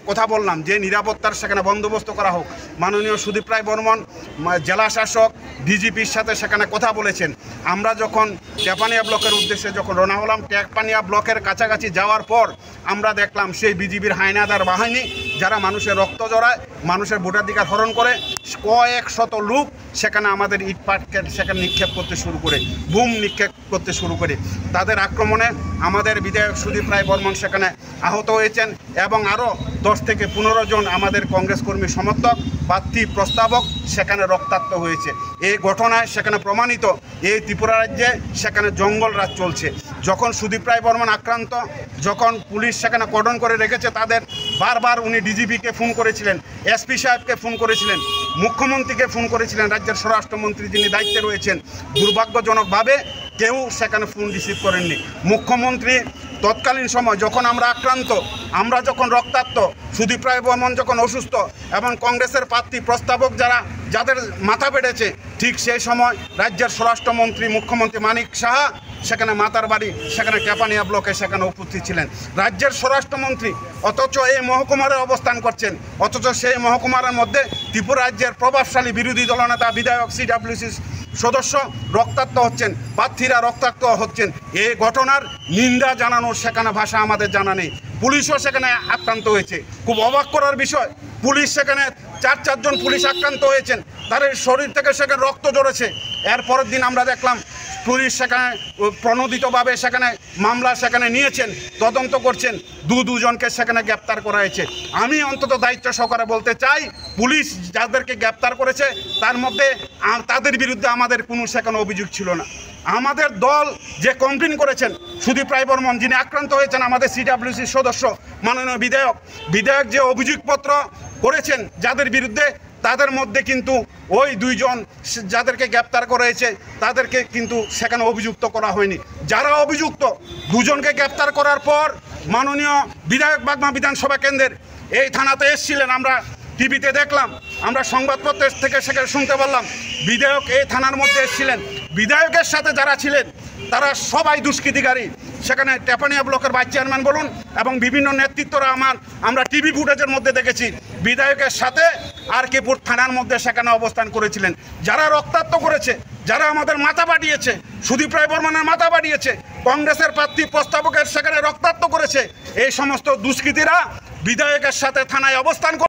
কথা বললাম যে নিরাপত্তার সেখানে বন্দোবস্ত করা হোক। মাননীয় সুদীপ রায় বর্মন জেলা শাসক ডিজিপির সাথে সেখানে কথা বলেছেন। আমরা যখন টেপানিয়া ব্লকের উদ্দেশ্যে যখন রওনা হলাম, টেপানিয়া ব্লকের কাছাকাছি যাওয়ার পর আমরা দেখলাম সেই বিজিবির হায়নাদার বাহিনী যারা মানুষের রক্ত জড়ায়, মানুষের ভোটাধিকার হরণ করে, কয়েক শত লোক সেখানে আমাদের ইটপাটকে সেখানে নিক্ষেপ করতে শুরু করে, বুম নিক্ষেপ করতে শুরু করে। তাদের আক্রমণে আমাদের বিধায়ক সুদীপ রায় বর্মন সেখানে আহত হয়েছেন এবং আরও 10 থেকে 15 জন আমাদের কংগ্রেস কর্মী সমর্থক প্রার্থী প্রস্তাবক সেখানে রক্তাক্ত হয়েছে। এই ঘটনায় সেখানে প্রমাণিত এই ত্রিপুরা রাজ্যে সেখানে জঙ্গল রাজ চলছে। যখন সুদীপ রায় বর্মন আক্রান্ত, যখন পুলিশ সেখানে কর্ডন করে রেখেছে তাদের, বারবার উনি ডিজিপিকে ফোন করেছিলেন, এসপি সাহেবকে ফোন করেছিলেন, মুখ্যমন্ত্রীকে ফোন করেছিলেন, রাজ্যের স্বরাষ্ট্রমন্ত্রী যিনি দায়িত্বে রয়েছেন। দুর্ভাগ্যজনকভাবে কেউ সেখানে ফোন রিসিভ করেননি। মুখ্যমন্ত্রী তৎকালীন সময় যখন আমরা আক্রান্ত, আমরা যখন রক্তাক্ত, সুদীপ রায় বর্মন যখন অসুস্থ এবং কংগ্রেসের প্রার্থী প্রস্তাবক যাদের মাথা বেড়েছে, ঠিক সেই সময় রাজ্যের স্বরাষ্ট্রমন্ত্রী মুখ্যমন্ত্রী মানিক সাহা সেখানে মাতার বাড়ি সেখানে টেপানিয়া ব্লকে সেখানে উপস্থিত ছিলেন। রাজ্যের স্বরাষ্ট্রমন্ত্রী অথচ এই মহকুমারে অবস্থান করছেন, অথচ সেই মহকুমারের মধ্যে ত্রিপুরা রাজ্যের প্রভাবশালী বিরোধী দলনেতা বিধায়ক CWC সদস্য রক্তাক্ত হচ্ছেন, প্রার্থীরা রক্তাক্ত হচ্ছেন। এই ঘটনার নিন্দা জানানোর সেখানে ভাষা আমাদের জানা নেই। পুলিশও সেখানে আক্রান্ত হয়েছে। খুব অবাক করার বিষয়, পুলিশ সেখানে 4 জন পুলিশ আক্রান্ত হয়েছেন, তাদের শরীর থেকে সেখানে রক্ত ঝরেছে। এর পরের দিন আমরা দেখলাম পুলিশ সেখানে প্রণোদিতভাবে সেখানে মামলা সেখানে নিয়েছেন, তদন্ত করছেন, দুজনকে সেখানে গ্রেপ্তার করা হয়েছে। আমি অন্তত দায়িত্ব সহকারে বলতে চাই, পুলিশ যাদেরকে গ্রেপ্তার করেছে তার মধ্যে তাদের বিরুদ্ধে আমাদের কোনো সেখানে অভিযোগ ছিল না। আমাদের দল যে কমপ্লেন করেছেন, সুদীপ রায় বর্মন যিনি আক্রান্ত হয়েছেন, আমাদের CWC সদস্য মাননীয় বিধায়ক যে অভিযোগপত্র করেছেন যাদের বিরুদ্ধে, তাদের মধ্যে কিন্তু ওই 2 জন যাদেরকে গ্রেপ্তার করা হয়েছে তাদেরকে কিন্তু সেখানে অভিযুক্ত করা হয়নি। যারা অভিযুক্ত 2 জনকে গ্রেপ্তার করার পর মাননীয় বিধায়ক বাগমা বিধানসভা কেন্দ্রের এই থানাতে এসেছিলেন। আমরা টিভিতে দেখলাম, আমরা সংবাদপত্রের থেকে সেখানে শুনতে পারলাম বিধায়ক এই থানার মধ্যে এসেছিলেন। বিধায়কের সাথে যারা ছিলেন তারা সবাই দুষ্কৃতিকারী। সেখানে টেপানিয়া ব্লকের ভাইস চেয়ারম্যান বলুন এবং বিভিন্ন নেতৃত্বরা আমরা টিভি ফুটেজের মধ্যে দেখেছি বিধায়কের সাথে RK-পুর থানার মধ্যে সেখানে অবস্থান করেছিলেন। যারা রক্তাক্ত করেছে, যারা আমাদের মাথা বাড়িয়েছে, সুদীপ রায় বর্মনের মাথা বাড়িয়েছে, কংগ্রেসের প্রার্থী প্রস্তাবকের সেখানে রক্তাক্ত করেছে, এই সমস্ত দুষ্কৃতীরা বিধায়কের সাথে থানায় অবস্থান